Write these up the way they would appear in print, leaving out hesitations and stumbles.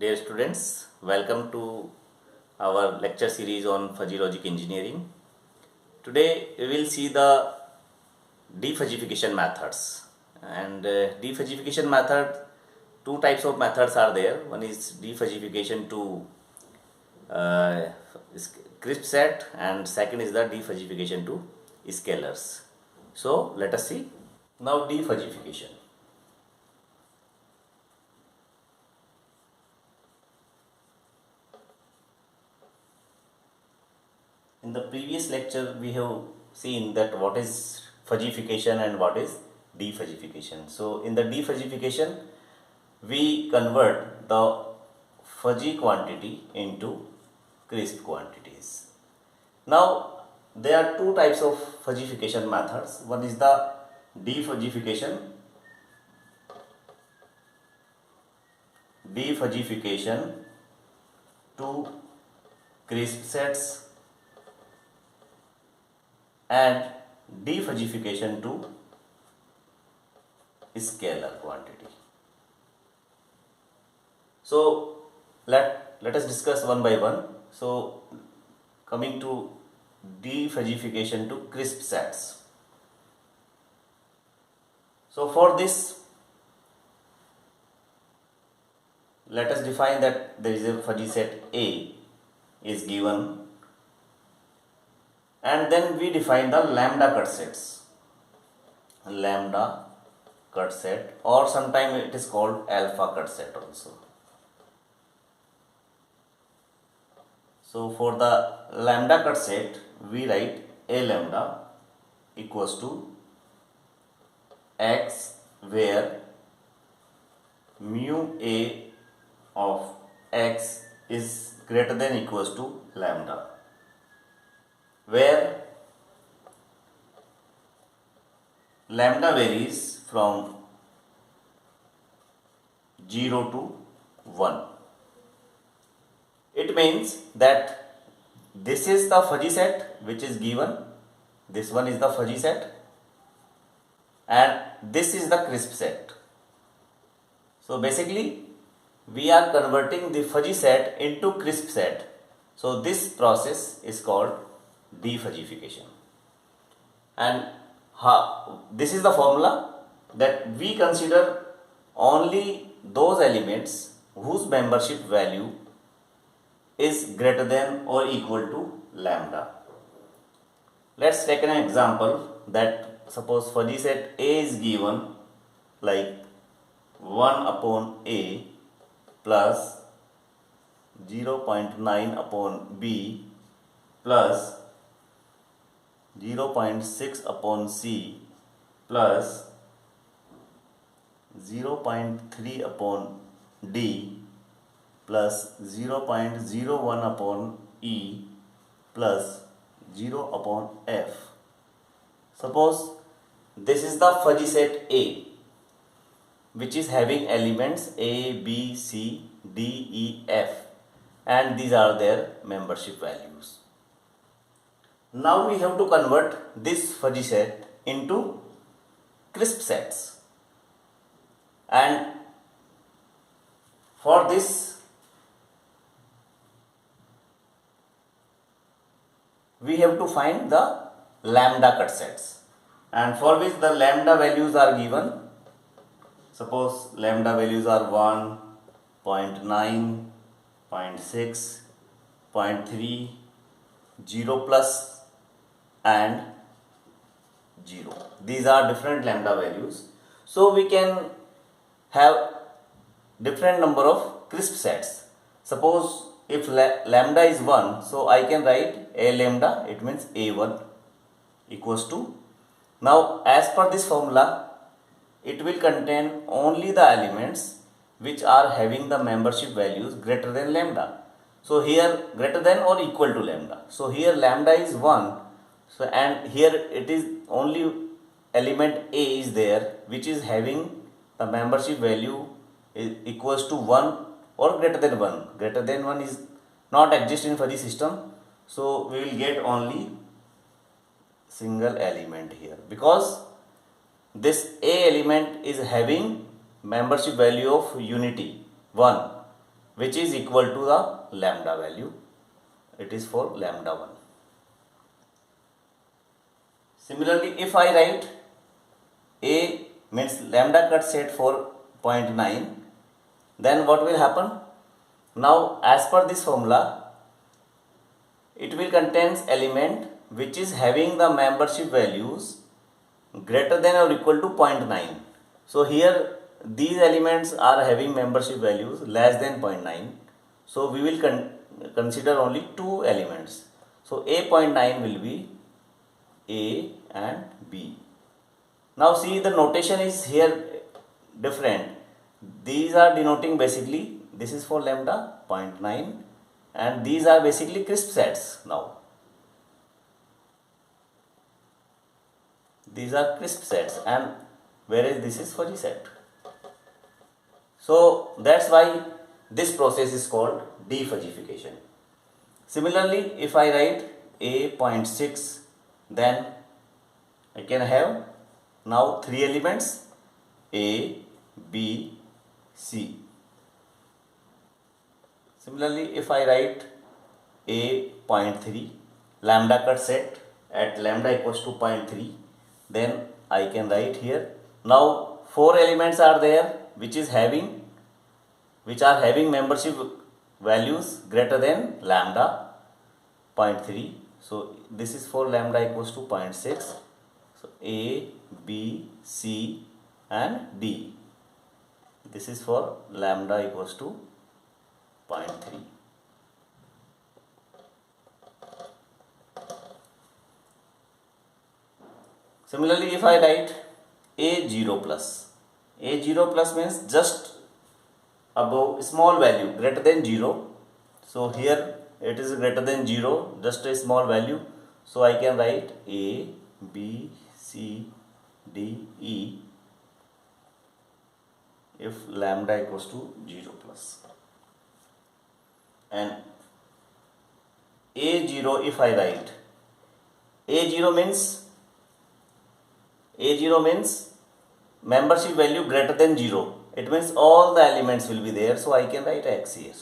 Dear students, welcome to our lecture series on fuzzy logic engineering. Today we will see the defuzzification methods. And defuzzification method, two types of methods are there. One is defuzzification to uh, crisp set, and second is the defuzzification to scalars. So let us see. Now defuzzification. In the previous lecture, we have seen that what is fuzzification and what is defuzzification. So, in the defuzzification, we convert the fuzzy quantity into crisp quantities. Now, there are two types of fuzzification methods. One is the defuzzification to crisp sets, and defuzzification to scalar quantity. So let us discuss one by one. So coming to defuzzification to crisp sets. So for this, let us define that there is a fuzzy set A is given, and then we define the lambda cut sets. Lambda cut set, or sometimes it is called alpha cut set also. So for the lambda cut set, we write A lambda equals to x, where mu A of x is greater than equals to lambda, where lambda varies from 0 to 1. It means that this is the fuzzy set which is given, this one is the fuzzy set, and this is the crisp set. So basically we are converting the fuzzy set into crisp set. So this process is called defuzzification. And this is the formula that we consider only those elements whose membership value is greater than or equal to lambda. Let's take an example that suppose fuzzy set A is given like 1 upon A plus 0.9 upon B plus 0.6 upon C plus 0.3 upon D plus 0.01 upon E plus 0 upon F. Suppose this is the fuzzy set A, which is having elements A, B, C, D, E, F, and these are their membership values. Now we have to convert this fuzzy set into crisp sets, and for this we have to find the lambda cut sets, and for which the lambda values are given. Suppose lambda values are 1, 0.9, 0.6, 0.3, 0 plus and 0. These are different lambda values. So we can have different number of crisp sets. Suppose if lambda is 1, so I can write A lambda, it means A1 equals to. Now as per this formula, it will contain only the elements which are having the membership values greater than lambda. So here greater than or equal to lambda. So here lambda is 1. So and here it is only element A is there which is having the membership value is equals to 1 or greater than 1. Greater than 1 is not exist in fuzzy system. So we will get only single element here, because this A element is having membership value of unity 1, which is equal to the lambda value. It is for lambda 1. Similarly, if I write A means lambda cut set for 0.9, then what will happen? Now as per this formula, it will contains element which is having the membership values greater than or equal to 0.9. So here these elements are having membership values less than 0.9. So we will consider only two elements. So A.9 will be A and B. Now see, the notation is here different. These are denoting basically, this is for lambda 0.9 and these are basically crisp sets now. These are crisp sets and whereas this is fuzzy set. So that's why this process is called defuzzification. Similarly, if I write A.6, then I can have now three elements A, B, C. Similarly, if I write A.3, lambda cut set at lambda equals to 0.3, then I can write here. Now four elements are there which are having membership values greater than lambda 0.3. So this is for lambda equals to 0.6. So A, B, C and D. This is for lambda equals to 0.3. Similarly, if I write A0 plus, A0 plus means just above small value greater than 0. So here it is greater than 0, just a small value. So I can write A, B, C, D, E if lambda equals to 0 plus. And A0 if I write, A0 means membership value greater than 0. It means all the elements will be there, so I can write X here.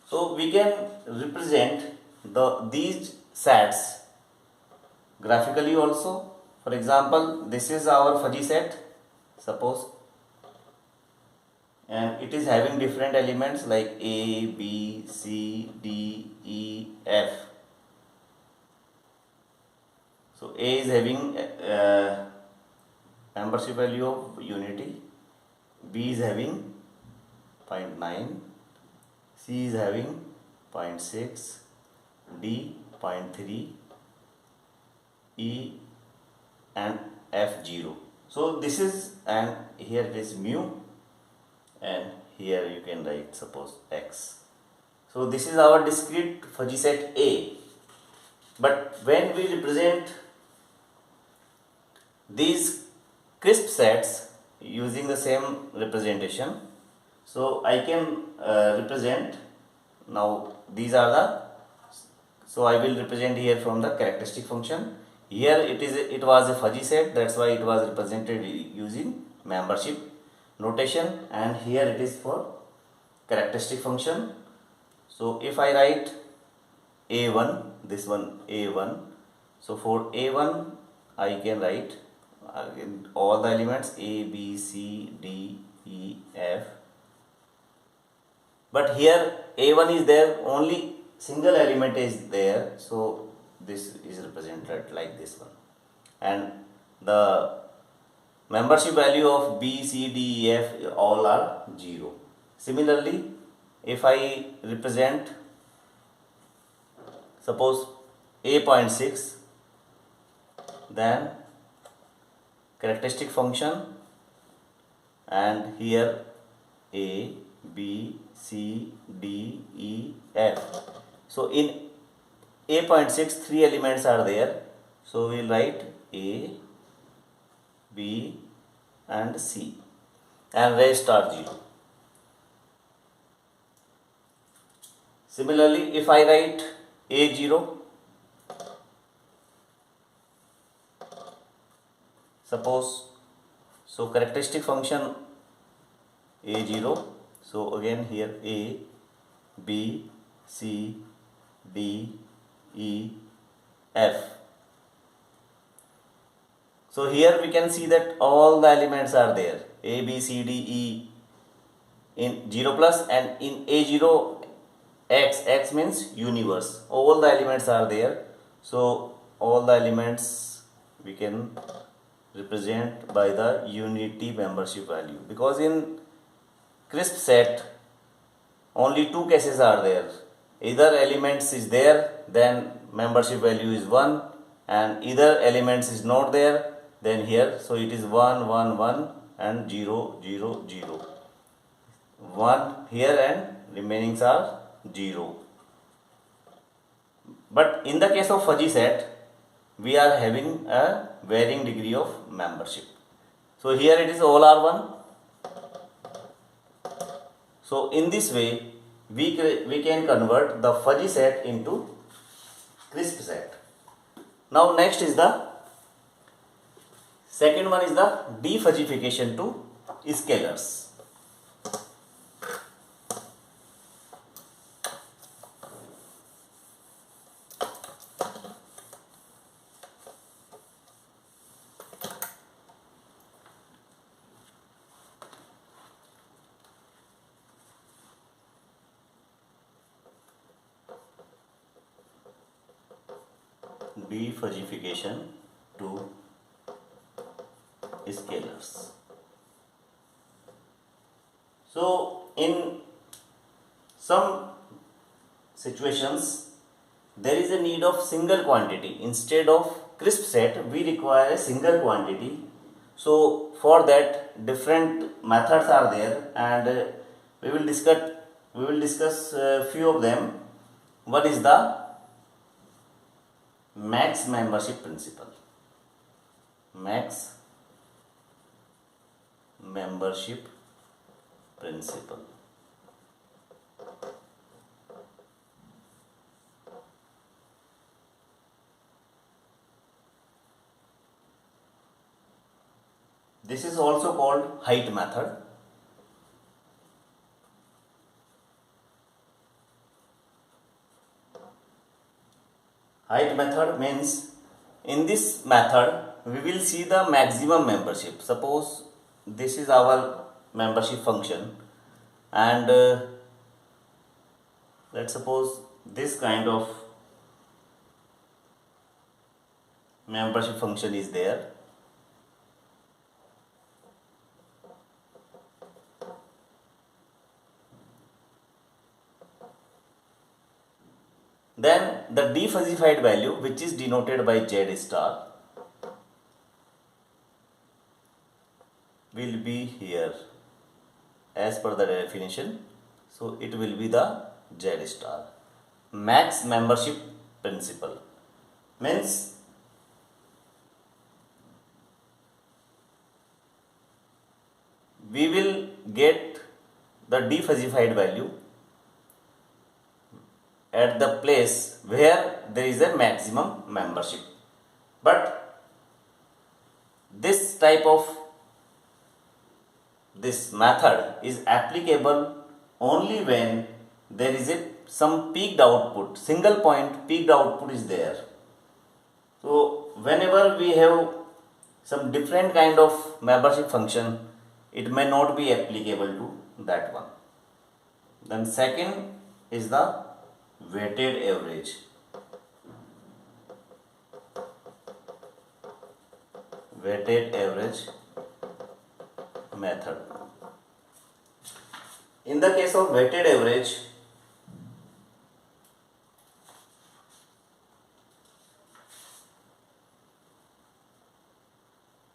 So we can represent these sets graphically also. For example, this is our fuzzy set, suppose, and it is having different elements like A, B, C, D, E, F. So A is having membership value of unity, B is having 0.9, C is having 0.6, D 0.3, E and F 0. So this is, and here it is mu, and here you can write suppose X. So this is our discrete fuzzy set A. But when we represent these crisp sets using the same representation, so I can represent, now these are the, so I will represent here from the characteristic function. Here it was a fuzzy set, that's why it was represented using membership notation, and here it is for characteristic function. So if I write A1, this one A1, so for A1 I can write all the elements A, B, C, D, E, F. But here A1 is there, only single element is there, so this is represented like this one. And the membership value of B, C, D, E, F all are 0. Similarly, if I represent suppose A.6, then characteristic function, and here A, B, C, D, E, F. So in A.6 three elements are there, so we will write A, B and C, and rest are 0. Similarly, if I write A0, suppose, so characteristic function A0. So again here A, B, C, D, E, F. So here we can see that all the elements are there, A, B, C, D, E in 0 plus, and in A0 X means universe, all the elements are there. So all the elements we can represent by the unity membership value, because in crisp set only two cases are there. Either elements is there, then membership value is 1, and either elements is not there, then here, so it is 1 1 1 and 0 0 0, 1 here and remaining are 0. But in the case of fuzzy set, we are having a varying degree of membership. So here it is all are 1. So in this way we can convert the fuzzy set into crisp set. Now next is the second one is the defuzzification to scalars. Defuzzification to scalars. So in some situations there is a need of single quantity. Instead of crisp set, we require a single quantity. So for that different methods are there, and we will discuss few of them. One is the max membership principle. Max membership principle. This is also called height method. Height method means in this method we will see the maximum membership. Suppose this is our membership function, and let's suppose this kind of membership function is there. Then the defuzzified value, which is denoted by Z star, will be here as per the definition. So it will be the Z star. Max membership principle means we will get the defuzzified value at the place where there is a maximum membership. But this type of this method is applicable only when there is some peaked output, single point peaked output is there. So whenever we have some different kind of membership function, it may not be applicable to that one. Then second is the weighted average. Weighted average method. In the case of weighted average,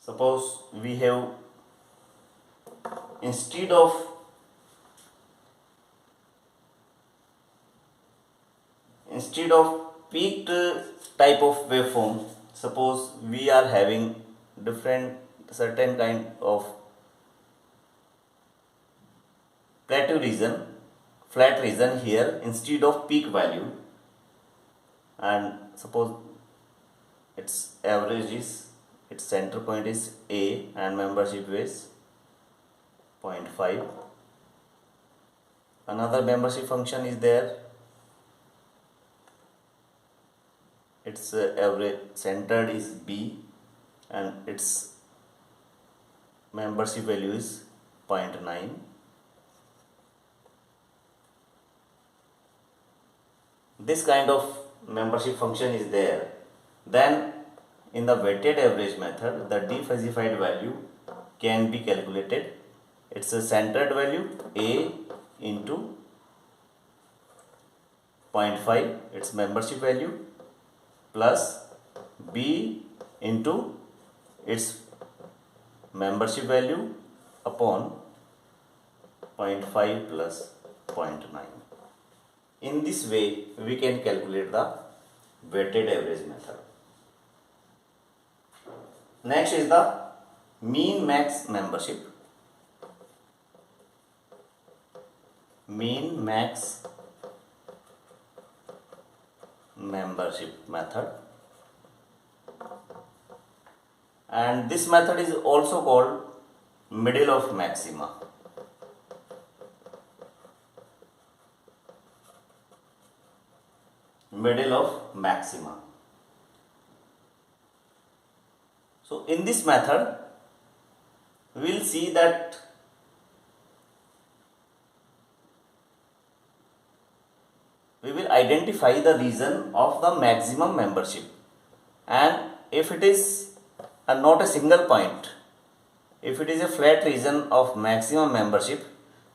suppose we have, instead of peaked type of waveform, suppose we are having different certain kind of plateau region, flat region here instead of peak value, and suppose its average is, its center point is A and membership is 0.5. another membership function is there. Its average centered is B and its membership value is 0.9. This kind of membership function is there. Then in the weighted average method, the defuzzified value can be calculated. It's a centered value A into 0.5, its membership value, plus B into its membership value upon 0.5 plus 0.9. In this way, we can calculate the weighted average method. Next is the mean max membership. Mean max membership method, and this method is also called middle of maxima. Middle of maxima. So in this method, we will see that we will identify the region of the maximum membership, and if it is not a single point, if it is a flat region of maximum membership,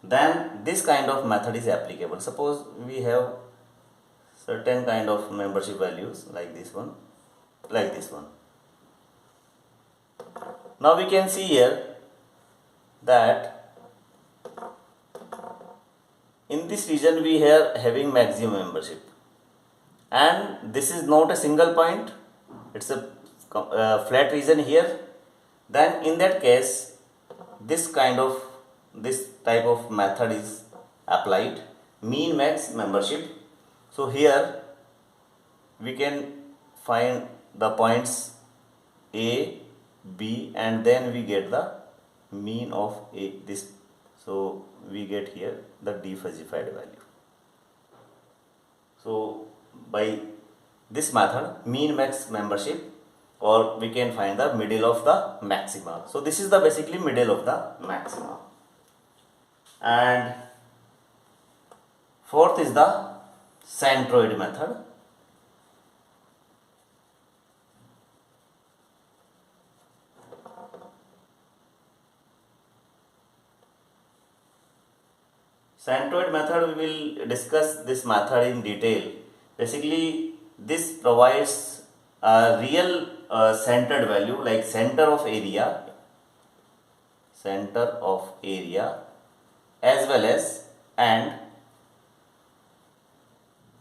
then this kind of method is applicable. Suppose we have certain kind of membership values like this one, like this one. Now we can see here that in this region we are having maximum membership, and this is not a single point, it's a flat region here. Then in that case, this type of method is applied, mean max membership. So here we can find the points A, B, and then we get the mean of A, this. So we get here the defuzzified value. So by this method, mean max membership, or we can find the middle of the maxima. So this is the basically middle of the maxima. And fourth is the centroid method. Centroid method, we will discuss this method in detail. Basically, this provides a real centered value like center of area, as well as and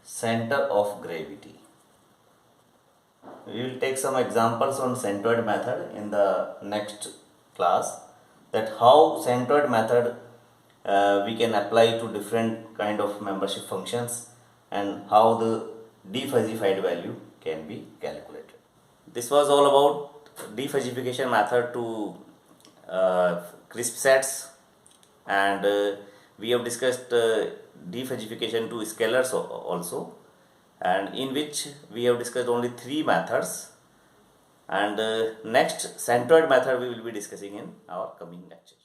center of gravity. We will take some examples on centroid method in the next class, that how centroid method we can apply to different kind of membership functions, and how the defuzzified value can be calculated. This was all about defuzzification method to crisp sets, and we have discussed defuzzification to scalars also, and in which we have discussed only 3 methods, and next centroid method we will be discussing in our coming lecture.